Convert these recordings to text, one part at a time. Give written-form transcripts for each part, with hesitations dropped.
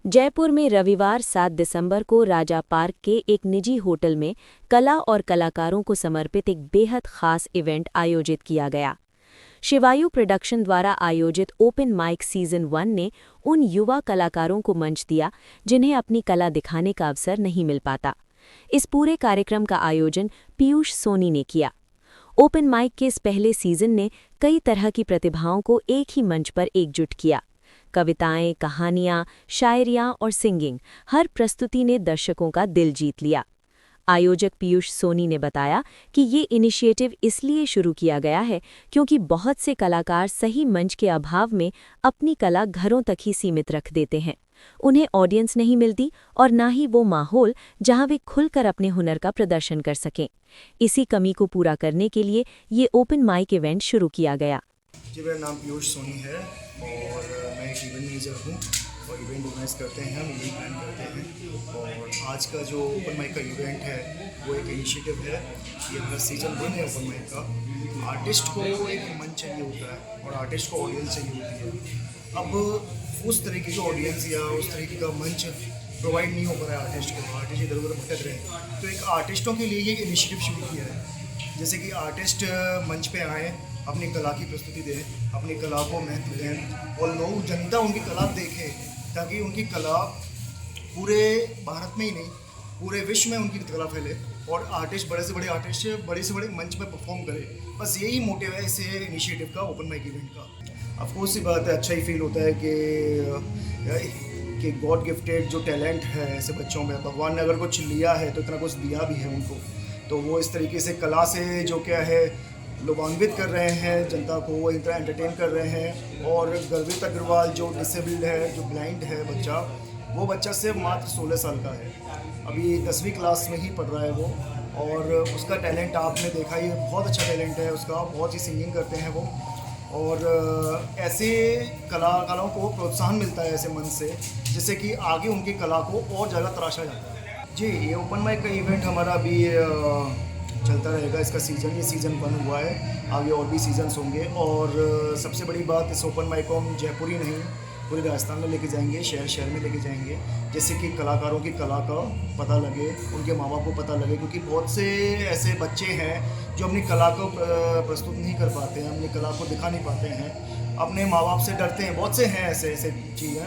जयपुर में रविवार 7 दिसंबर को राजा पार्क के एक निजी होटल में कला और कलाकारों को समर्पित एक बेहद खास इवेंट आयोजित किया गया। शिवायु प्रोडक्शन द्वारा आयोजित ओपन माइक सीजन 1 ने उन युवा कलाकारों को मंच दिया जिन्हें अपनी कला दिखाने का अवसर नहीं मिल पाता। इस पूरे कार्यक्रम का आयोजन पीयूष सोनी ने किया। ओपन माइक के इस पहले सीजन ने कई तरह की प्रतिभाओं को एक ही मंच पर एकजुट किया। कविताएं, कहानियां, शायरियां और सिंगिंग, हर प्रस्तुति ने दर्शकों का दिल जीत लिया। आयोजक पीयूष सोनी ने बताया कि ये इनिशिएटिव इसलिए शुरू किया गया है क्योंकि बहुत से कलाकार सही मंच के अभाव में अपनी कला घरों तक ही सीमित रख देते हैं। उन्हें ऑडियंस नहीं मिलती और ना ही वो माहौल जहां वे खुलकर अपने हुनर का प्रदर्शन कर सकें। इसी कमी को पूरा करने के लिए ये ओपन माइक इवेंट शुरू किया गया। जी, मेरा नाम पीयूष सोनी है और मैं एक इवेंट मैनेजर हूँ और इवेंट ऑर्गेनाइज करते हैं, हम इवेंट प्लान करते हैं। और आज का जो ओपन माइक का इवेंट है वो एक इनिशिएटिव है। ये हमारा सीजन 1 है ओपन माइक का। आर्टिस्ट को एक मंच चाहिए होता है और आर्टिस्ट को ऑडियंस चाहिए होती है। अब उस तरीके की ऑडियंस या उस तरीके का मंच प्रोवाइड नहीं हो पा रहा है आर्टिस्ट को। आर्टिस्ट इधर उधर भटक रहे हैं, तो एक आर्टिस्टों के लिए ये इनिशिएटिव शुरू किया है। जैसे कि आर्टिस्ट मंच पे आए, अपनी कला की प्रस्तुति दें, अपनी कला को महत्व दें और लोग, जनता उनकी कला देखे, ताकि उनकी कला पूरे भारत में ही नहीं पूरे विश्व में उनकी कला फैले और आर्टिस्ट, बड़े से बड़े आर्टिस्ट बड़े से बड़े मंच पर परफॉर्म करें। बस यही मोटिव है इस इनिशिएटिव का, ओपन माइक इवेंट का। ऑफकोर्स ये बात है, अच्छा ही फील होता है कि गॉड गिफ्टेड जो टैलेंट है ऐसे बच्चों में, भगवान ने अगर कुछ लिया है तो इतना कुछ दिया भी है उनको, तो वो इस तरीके से कला से जो क्या है लोकान्वित कर रहे हैं जनता को, वो इतना एंटरटेन कर रहे हैं। और गर्वित अग्रवाल जो डिसेबल्ड है, जो ब्लाइंड है बच्चा, वो बच्चा सिर्फ मात्र 16 साल का है, अभी 10वीं क्लास में ही पढ़ रहा है वो। और उसका टैलेंट आपने देखा, ये बहुत अच्छा टैलेंट है उसका, बहुत ही सिंगिंग करते हैं वो। और ऐसे कलाकारों को प्रोत्साहन मिलता है ऐसे मंच से, जिससे कि आगे उनकी कला को और ज़्यादा तराशा जाता है। जी, ये ओपन माइक का इवेंट हमारा अभी चलता रहेगा। इसका ये सीज़न 1 हुआ है, आगे और भी सीजन्स होंगे। और सबसे बड़ी बात, इस ओपन माइक को हम जयपुर ही नहीं पूरे राजस्थान में लेके जाएंगे, शहर शहर में लेके जाएंगे, जिससे कि कलाकारों की कला का पता लगे, उनके माँ बाप को पता लगे। क्योंकि बहुत से ऐसे बच्चे हैं जो अपनी कला को प्रस्तुत नहीं कर पाते हैं, अपनी कला को दिखा नहीं पाते हैं, अपने माँ बाप से डरते हैं। बहुत से हैं ऐसे चीज़ें,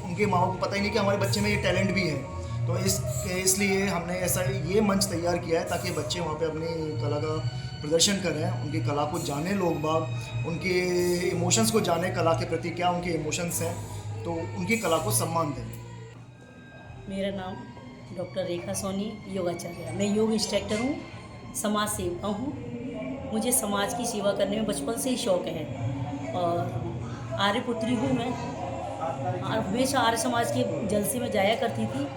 उनके माँ बाप को पता ही नहीं कि हमारे बच्चे में ये टैलेंट भी है। तो इसलिए हमने ऐसा ये मंच तैयार किया है ताकि बच्चे वहाँ पे अपनी कला का प्रदर्शन करें, उनकी कला को जाने, लोग बाग उनके इमोशंस को जाने, कला के प्रति क्या उनके इमोशंस हैं, तो उनकी कला को सम्मान दें। मेरा नाम डॉक्टर रेखा सोनी, योगाचार्य। मैं योग इंस्ट्रक्टर हूँ, समाज सेविका हूँ। मुझे समाज की सेवा करने में बचपन से ही शौक़ है और आर्यपुत्री हूँ मैं। हमेशा आर्य समाज के जलसे में जाया करती थी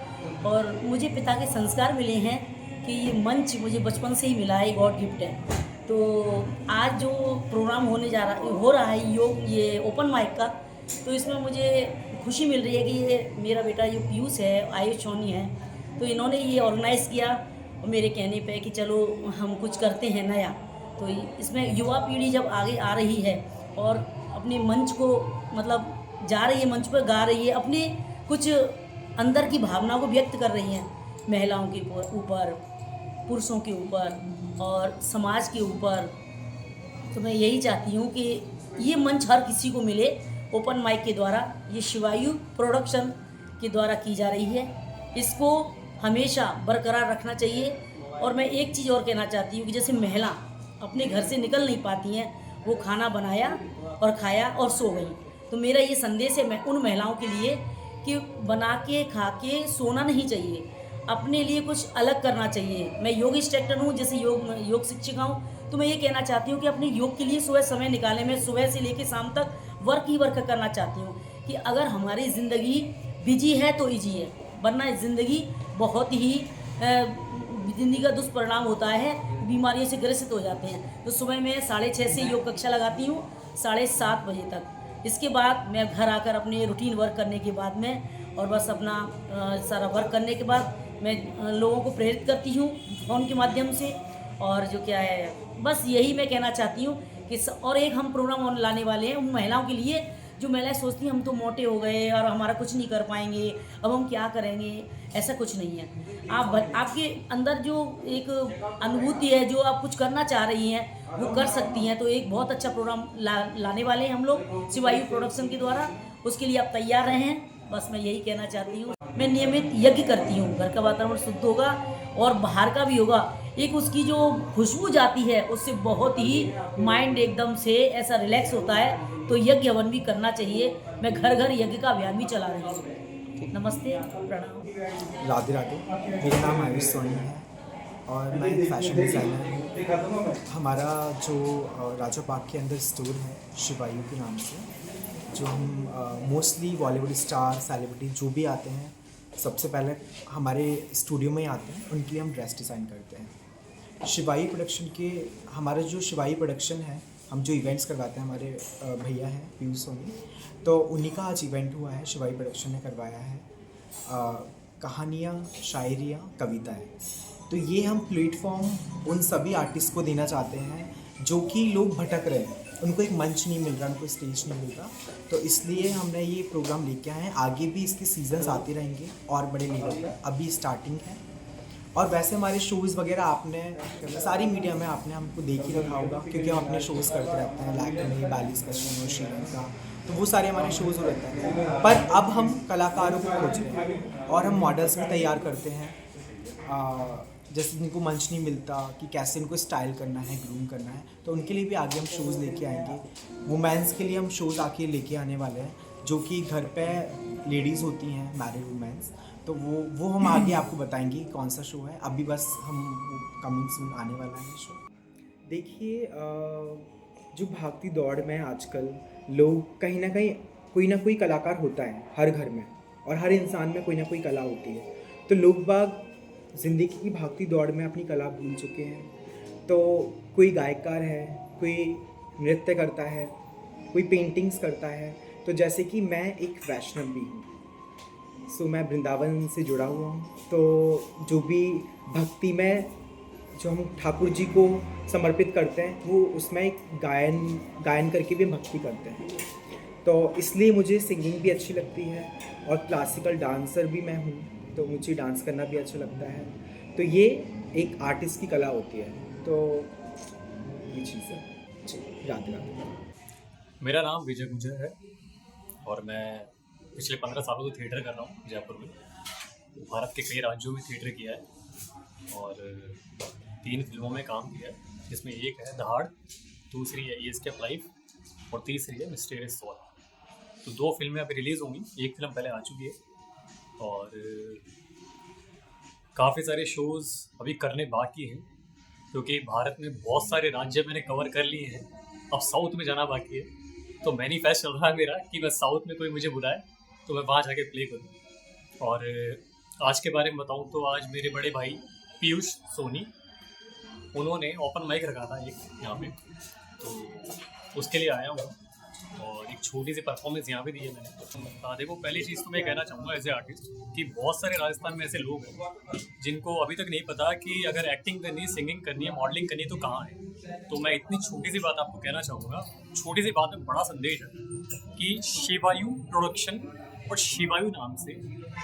और मुझे पिता के संस्कार मिले हैं कि ये मंच मुझे बचपन से ही मिला है, गॉड गिफ्ट है। तो आज जो प्रोग्राम हो रहा है ये ओपन माइक का, तो इसमें मुझे खुशी मिल रही है कि ये मेरा बेटा जो पीयूष है, आयुष सोनी है, तो इन्होंने ये ऑर्गेनाइज़ किया और मेरे कहने पे कि चलो हम कुछ करते हैं नया। तो इसमें युवा पीढ़ी जब आगे आ रही है और अपने मंच को मतलब जा रही है, मंच पर गा रही है, अपने कुछ अंदर की भावना को व्यक्त कर रही हैं, महिलाओं के ऊपर, पुरुषों के ऊपर और समाज के ऊपर। तो मैं यही चाहती हूँ कि ये मंच हर किसी को मिले। ओपन माइक के द्वारा, ये शिवायु प्रोडक्शन के द्वारा की जा रही है, इसको हमेशा बरकरार रखना चाहिए। और मैं एक चीज़ और कहना चाहती हूँ कि जैसे महिला अपने घर से निकल नहीं पाती हैं, वो खाना बनाया और खाया और सो गई, तो मेरा ये संदेश है मैं उन महिलाओं के लिए कि बना के खा के सोना नहीं चाहिए, अपने लिए कुछ अलग करना चाहिए। मैं योग इंस्ट्रक्टर हूँ, जैसे योग शिक्षिका हूँ, तो मैं ये कहना चाहती हूँ कि अपने योग के लिए सुबह समय निकालें। मैं सुबह से लेकर शाम तक वर्क ही वर्क करना चाहती हूँ कि अगर हमारी ज़िंदगी बिजी है तो ईजी है, वरना ज़िंदगी बहुत ही ज़िंदगी का दुष्परिणाम होता है, बीमारियों से ग्रसित हो जाते हैं। तो सुबह मैं 6:30 से योग कक्षा लगाती हूँ 7:30 बजे तक। इसके बाद मैं घर आकर अपने रूटीन वर्क करने के बाद में और बस अपना सारा वर्क करने के बाद मैं लोगों को प्रेरित करती हूँ फ़ोन के माध्यम से। और जो क्या है, बस यही मैं कहना चाहती हूँ कि और एक हम प्रोग्राम लाने वाले हैं उन महिलाओं के लिए जो महिलाएं सोचती हैं हम तो मोटे हो गए और हमारा कुछ नहीं कर पाएंगे, अब हम क्या करेंगे, ऐसा कुछ नहीं है। आपके अंदर जो एक अनुभूति है, जो आप कुछ करना चाह रही हैं वो कर सकती हैं। तो एक बहुत अच्छा प्रोग्राम लाने वाले हैं हम लोग शिवायु प्रोडक्शन के द्वारा, उसके लिए आप तैयार रहें, बस मैं यही कहना चाहती हूँ। मैं नियमित यज्ञ करती हूँ, घर का वातावरण शुद्ध होगा और बाहर का भी होगा। एक उसकी जो खुशबू जाती है उससे बहुत ही माइंड एकदम से ऐसा रिलैक्स होता है, तो यज्ञ हवन भी करना चाहिए। मैं घर घर यज्ञ का अभियान भी चला रही हूँ। नमस्ते, प्रणाम। राधे राधे। मेरा नाम आयुष सोनी है और मैं एक फैशन डिज़ाइनर हूँ। हमारा जो राजा पार्क के अंदर स्टोर है शिवायु के नाम से, जो हम मोस्टली बॉलीवुड स्टार सेलिब्रिटी जो भी आते हैं सबसे पहले हमारे स्टूडियो में आते हैं, उनके लिए हम ड्रेस डिज़ाइन करते हैं। शिवायु प्रोडक्शन के हमारा जो शिवायु प्रोडक्शन है, हम जो इवेंट्स करवाते हैं, हमारे भैया हैं पीयूष सोनी, तो उन्हीं का आज इवेंट हुआ है, शिवायु प्रोडक्शन ने करवाया है। कहानियाँ, शायरियाँ, कविताएँ, तो ये हम प्लेटफॉर्म उन सभी आर्टिस्ट को देना चाहते हैं जो कि लोग भटक रहे हैं, उनको एक मंच नहीं मिल रहा, उनको स्टेज नहीं मिल रहा, तो इसलिए हमने ये प्रोग्राम लेके आए हैं। आगे भी इसके सीजन्स आते रहेंगे और बड़े लेवल पर, अभी स्टार्टिंग है। और वैसे हमारे शोज़ वगैरह आपने सारी मीडिया में आपने हमको देख ही रखा होगा, क्योंकि हम अपने शोज़ करते रहते हैं, लैक्मे, बैलिस फैशन और श्रीलंका, तो वो सारे हमारे शोज़ रहते हैं। पर अब हम कलाकारों को खोज रहे हैं और हम मॉडल्स भी तैयार करते हैं, जैसे जिनको मंच नहीं मिलता कि कैसे इनको स्टाइल करना है, ग्रूम करना है, तो उनके लिए भी आगे हम शोज़ लेके आएंगे। वुमेंस के लिए हम शोज़ आके लेके आने वाले हैं, जो कि घर पे लेडीज़ होती हैं, मैरिड वुमेंस, तो वो हम आगे आपको बताएंगे कौन सा शो है। अभी बस हम कमिंग सून आने वाला है शो। देखिए, जो भागती दौड़ में आजकल लोग कहीं ना कोई कलाकार होता है हर घर में, और हर इंसान में कोई ना कोई कला होती है। तो लोग बाग ज़िंदगी की भागती दौड़ में अपनी कला भूल चुके हैं। तो कोई गायकार है, कोई नृत्य करता है, कोई पेंटिंग्स करता है। तो जैसे कि मैं एक वैष्णव भी हूँ, सो मैं वृंदावन से जुड़ा हुआ हूँ, तो जो भी भक्ति में जो हम ठाकुर जी को समर्पित करते हैं, वो उसमें एक गायन करके भी भक्ति करते हैं। तो इसलिए मुझे सिंगिंग भी अच्छी लगती है और क्लासिकल डांसर भी मैं हूँ, तो मुझे डांस करना भी अच्छा लगता है। तो ये एक आर्टिस्ट की कला होती है, तो ये चीज़ है। राधे राधे। मेरा नाम विजय गुजर है और मैं पिछले 15 सालों से थिएटर कर रहा हूँ जयपुर में। भारत के कई राज्यों में थिएटर किया है और 3 फिल्मों में काम किया है, जिसमें एक है दहाड़, दूसरी है ESK लाइफ और तीसरी है मिस्टीरियस सोल। तो 2 फिल्में अभी रिलीज़ होंगी, एक फिल्म पहले आ चुकी है और काफ़ी सारे शोज़ अभी करने बाकी हैं, क्योंकि भारत में बहुत सारे राज्य मैंने कवर कर लिए हैं। अब साउथ में जाना बाकी है, तो मैनिफेस्ट चल रहा है मेरा कि मैं साउथ में कोई मुझे बुलाए तो मैं वहाँ जाके प्ले करूँ। और आज के बारे में बताऊँ तो आज मेरे बड़े भाई पीयूष सोनी, उन्होंने ओपन माइक रखा था एक यहाँ पे, तो उसके लिए आया हूँ और एक छोटी सी परफॉर्मेंस यहाँ पे दी है मैंने। देखो, पहली चीज़ तो मैं कहना चाहूँगा एज ए आर्टिस्ट कि बहुत सारे राजस्थान में ऐसे लोग हैं जिनको अभी तक नहीं पता कि अगर एक्टिंग करनी है, सिंगिंग करनी है, मॉडलिंग करनी है तो कहाँ है। तो मैं इतनी छोटी सी बात आपको कहना चाहूँगा, छोटी सी बात में बड़ा संदेश है कि शिवायु प्रोडक्शन और शिवायु नाम से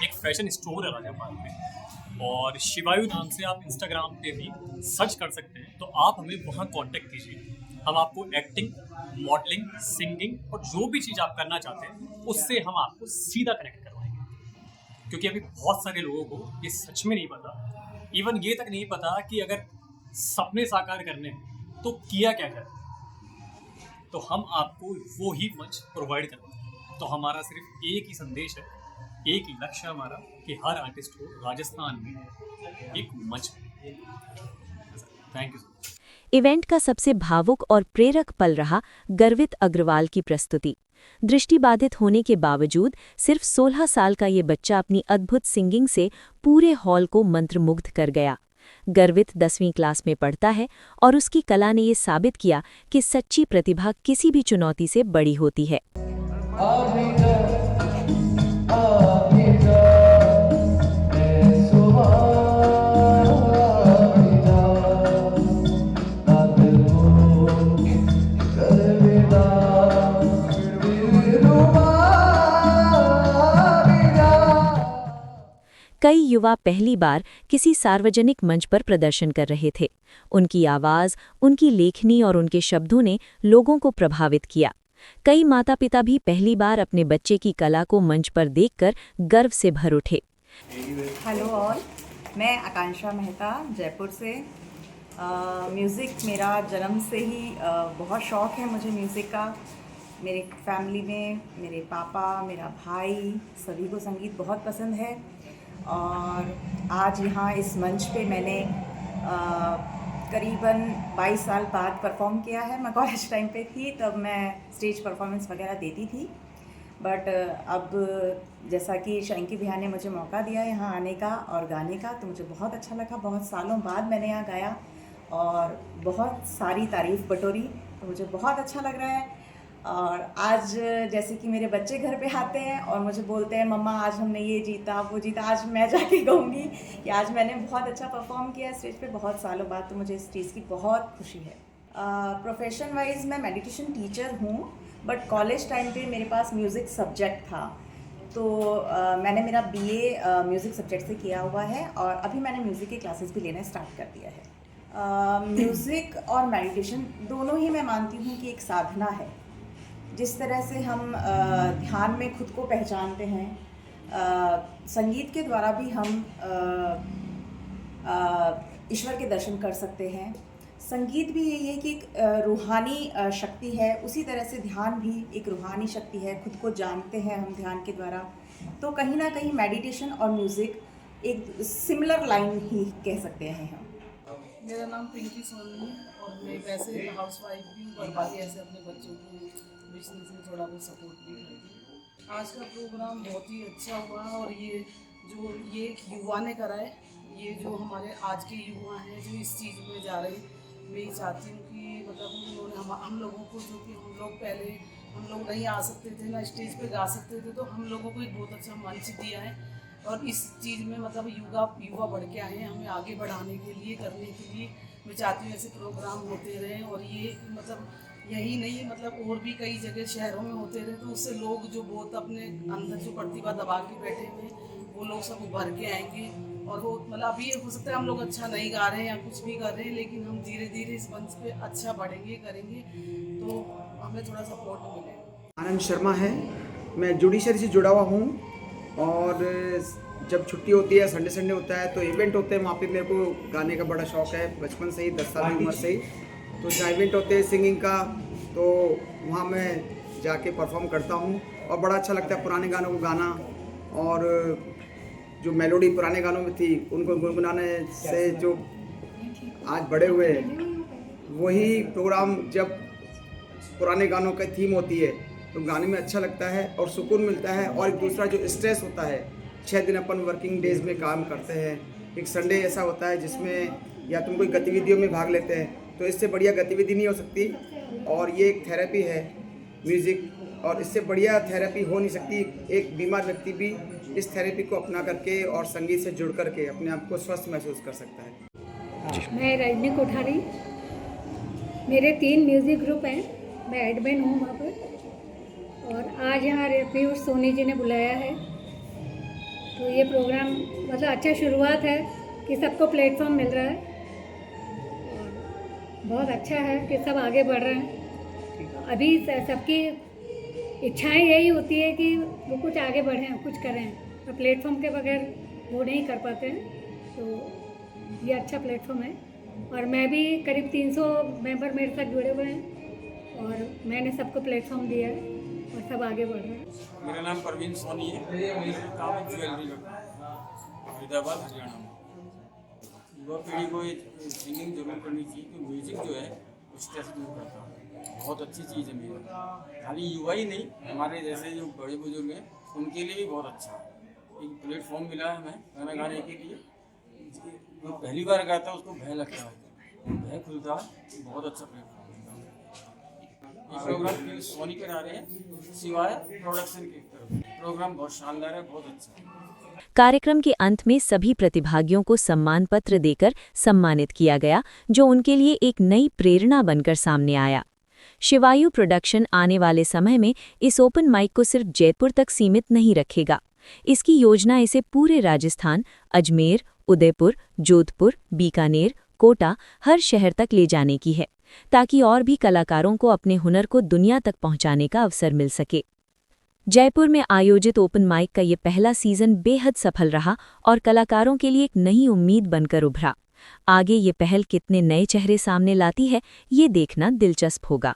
एक फैशन स्टोर है राजा पार्क में, और शिवायु नाम से आप इंस्टाग्राम पे भी सर्च कर सकते हैं, तो आप हमें वहाँ कॉन्टेक्ट कीजिए। हम आपको एक्टिंग, मॉडलिंग, सिंगिंग और जो भी चीज़ आप करना चाहते हैं उससे हम आपको सीधा कनेक्ट करवाएंगे। क्योंकि अभी बहुत सारे लोगों को ये सच में नहीं पता, इवन ये तक नहीं पता कि अगर सपने साकार करने हैं तो किया क्या जाए, तो हम आपको वो ही मंच प्रोवाइड करते हैं। तो हमारा सिर्फ एक ही संदेश है, एक ही लक्ष्य है हमारा कि हर आर्टिस्ट को राजस्थान में एक मंच। Thank you. इवेंट का सबसे भावुक और प्रेरक पल रहा गर्वित अग्रवाल की प्रस्तुति। दृष्टिबाधित होने के बावजूद सिर्फ 16 साल का ये बच्चा अपनी अद्भुत सिंगिंग से पूरे हॉल को मंत्रमुग्ध कर गया। गर्वित 10वीं क्लास में पढ़ता है और उसकी कला ने ये साबित किया कि सच्ची प्रतिभा किसी भी चुनौती से बड़ी होती है। No कई युवा पहली बार किसी सार्वजनिक मंच पर प्रदर्शन कर रहे थे। उनकी आवाज़, उनकी लेखनी और उनके शब्दों ने लोगों को प्रभावित किया। कई माता-पिता भी पहली बार अपने बच्चे की कला को मंच पर देखकर गर्व से भर उठे। हेलो ऑल, मैं आकांक्षा मेहता जयपुर से। म्यूज़िक मेरा जन्म से ही बहुत शौक़ है मुझे म्यूज़िक का। मेरे फैमिली में मेरे पापा, मेरा भाई, सभी को संगीत बहुत पसंद है। और आज यहाँ इस मंच पे मैंने करीबन 22 साल बाद परफॉर्म किया है। मैं कॉलेज टाइम पे थी तब मैं स्टेज परफॉर्मेंस वगैरह देती थी, बट अब जैसा कि शैंकी भैया ने मुझे मौका दिया यहाँ आने का और गाने का, तो मुझे बहुत अच्छा लगा। बहुत सालों बाद मैंने यहाँ गाया और बहुत सारी तारीफ़ बटोरी, तो मुझे बहुत अच्छा लग रहा है। और आज जैसे कि मेरे बच्चे घर पे आते हैं और मुझे बोलते हैं मम्मा आज हमने ये जीता वो जीता, आज मैं जाके कहूँगी कि आज मैंने बहुत अच्छा परफॉर्म किया स्टेज पे बहुत सालों बाद, तो मुझे इस चीज़ की बहुत खुशी है। प्रोफेशन वाइज मैं मेडिटेशन टीचर हूँ, बट कॉलेज टाइम पे मेरे पास म्यूज़िक सब्जेक्ट था, तो मैंने मेरा BA म्यूज़िक सब्जेक्ट से किया हुआ है और अभी मैंने म्यूज़िक की क्लासेस भी लेना स्टार्ट कर दिया है। म्यूज़िक और मेडिटेशन दोनों ही मैं मानती हूँ कि एक साधना है। जिस तरह से हम ध्यान में खुद को पहचानते हैं, संगीत के द्वारा भी हम ईश्वर के दर्शन कर सकते हैं। संगीत भी यही है कि एक रूहानी शक्ति है, उसी तरह से ध्यान भी एक रूहानी शक्ति है। खुद को जानते हैं हम ध्यान के द्वारा, तो कहीं ना कहीं मेडिटेशन और म्यूज़िक एक सिमिलर लाइन ही कह सकते हैं हम। मेरा नाम पिंकी सोनी है और मैं वैसे हाउसवाइफ भी हूँ, पर बाकी ऐसे अपने बच्चों को बिजनेस में थोड़ा बहुत सपोर्ट भी करती हूँ। आज का प्रोग्राम बहुत ही अच्छा हुआ और ये एक युवा ने करा है, ये जो हमारे आज के युवा हैं जो इस चीज़ में जा रहे हैं, मैं ये चाहती हूँ कि मतलब उन्होंने हम लोगों को, जो कि हम लोग पहले हम लोग नहीं आ सकते थे ना स्टेज पे गा सकते थे, तो हम लोगों को एक बहुत अच्छा मंच दिया है और इस चीज़ में मतलब युवा बढ़ के आए हैं हमें आगे बढ़ाने के लिए, करने के लिए। मैं चाहती हूँ ऐसे प्रोग्राम होते रहें और ये मतलब यही नहीं, मतलब और भी कई जगह शहरों में होते रहे, तो उससे लोग जो बहुत अपने अंदर जो प्रतिभा दबा के बैठे हुए वो लोग सब उभर के आएंगे। और वो मतलब अभी हो सकता है हम लोग अच्छा नहीं गा रहे हैं या कुछ भी कर रहे हैं, लेकिन हम धीरे धीरे इस मंच पे अच्छा बढ़ेंगे, करेंगे, तो हमें थोड़ा सपोर्ट मिले। आनंद शर्मा है, मैं जुडिशरी से जुड़ा हुआ हूँ और जब छुट्टी होती है, संडे होता है तो इवेंट होते हैं, वहाँ पे मेरे को गाने का बड़ा शौक़ है बचपन से ही, 10 साल की उम्र से ही। तो जहाँ इवेंट होते हैं सिंगिंग का, तो वहाँ मैं जाके परफॉर्म करता हूँ और बड़ा अच्छा लगता है पुराने गानों को गाना, और जो मेलोडी पुराने गानों में थी उनको गुनगुनाने से जो आज बड़े हुए वही प्रोग्राम, जब पुराने गानों की थीम होती है तो गाने में अच्छा लगता है और सुकून मिलता है। और एक दूसरा जो स्ट्रेस होता है, 6 दिन अपन वर्किंग डेज में काम करते हैं, एक संडे ऐसा होता है जिसमें या तुम कोई गतिविधियों में भाग लेते हैं, तो इससे बढ़िया गतिविधि नहीं हो सकती। और ये एक थेरेपी है म्यूज़िक, और इससे बढ़िया थेरेपी हो नहीं सकती। एक बीमार व्यक्ति भी इस थेरेपी को अपना करके और संगीत से जुड़ करके अपने आप को स्वस्थ महसूस कर सकता है। मैं रजनी कोठारी, मेरे 3 म्यूज़िक ग्रुप हैं, मैं एडमिन हूँ वहाँ पर, और आज यहाँ पीयूष सोनी जी ने बुलाया है, तो ये प्रोग्राम मतलब अच्छा शुरुआत है कि सबको प्लेटफॉर्म मिल रहा है और बहुत अच्छा है कि सब आगे बढ़ रहे हैं। अभी सबकी इच्छाएं यही होती है कि वो कुछ आगे बढ़ें, कुछ करें, तो प्लेटफॉर्म के बगैर वो नहीं कर पाते हैं, तो ये अच्छा प्लेटफॉर्म है। और मैं भी करीब 300 मेंबर मेरे साथ जुड़े हुए हैं और मैंने सबको प्लेटफॉर्म दिया है और सब आगे बढ़ रहे हैं। मेरा नाम परवीन सोनी है, मेरा काम है ज्वेलरी का, फरीदाबाद हरियाणा में। युवा पीढ़ी को ये सिंगिंग जरूर करनी चाहिए, क्योंकि म्यूज़िक जो है स्ट्रेस दूर करता है, बहुत अच्छी चीज़ है मेरी। खाली युवा ही नहीं, हमारे जैसे जो बड़े बुजुर्ग हैं उनके लिए भी बहुत अच्छा है। एक प्लेटफॉर्म मिला है हमें गाना गाने के लिए। जो पहली बार गाता है उसको भय लगता है, भय खुलता है, बहुत अच्छा प्लेटफॉर्म है। ये प्रोग्राम पीयूष सोनी करा रहे हैं, सिवाय प्रोडक्शन के तरफ। प्रोग्राम बहुत शानदार है, बहुत अच्छा है। कार्यक्रम के अंत में सभी प्रतिभागियों को सम्मान पत्र देकर सम्मानित किया गया, जो उनके लिए एक नई प्रेरणा बनकर सामने आया। शिवायु प्रोडक्शन आने वाले समय में इस ओपन माइक को सिर्फ जयपुर तक सीमित नहीं रखेगा, इसकी योजना इसे पूरे राजस्थान, अजमेर, उदयपुर, जोधपुर, बीकानेर, कोटा, हर शहर तक ले जाने की है, ताकि और भी कलाकारों को अपने हुनर को दुनिया तक पहुंचाने का अवसर मिल सके। जयपुर में आयोजित ओपन माइक का ये पहला सीजन बेहद सफल रहा और कलाकारों के लिए एक नई उम्मीद बनकर उभरा। आगे ये पहल कितने नए चेहरे सामने लाती है, ये देखना दिलचस्प होगा।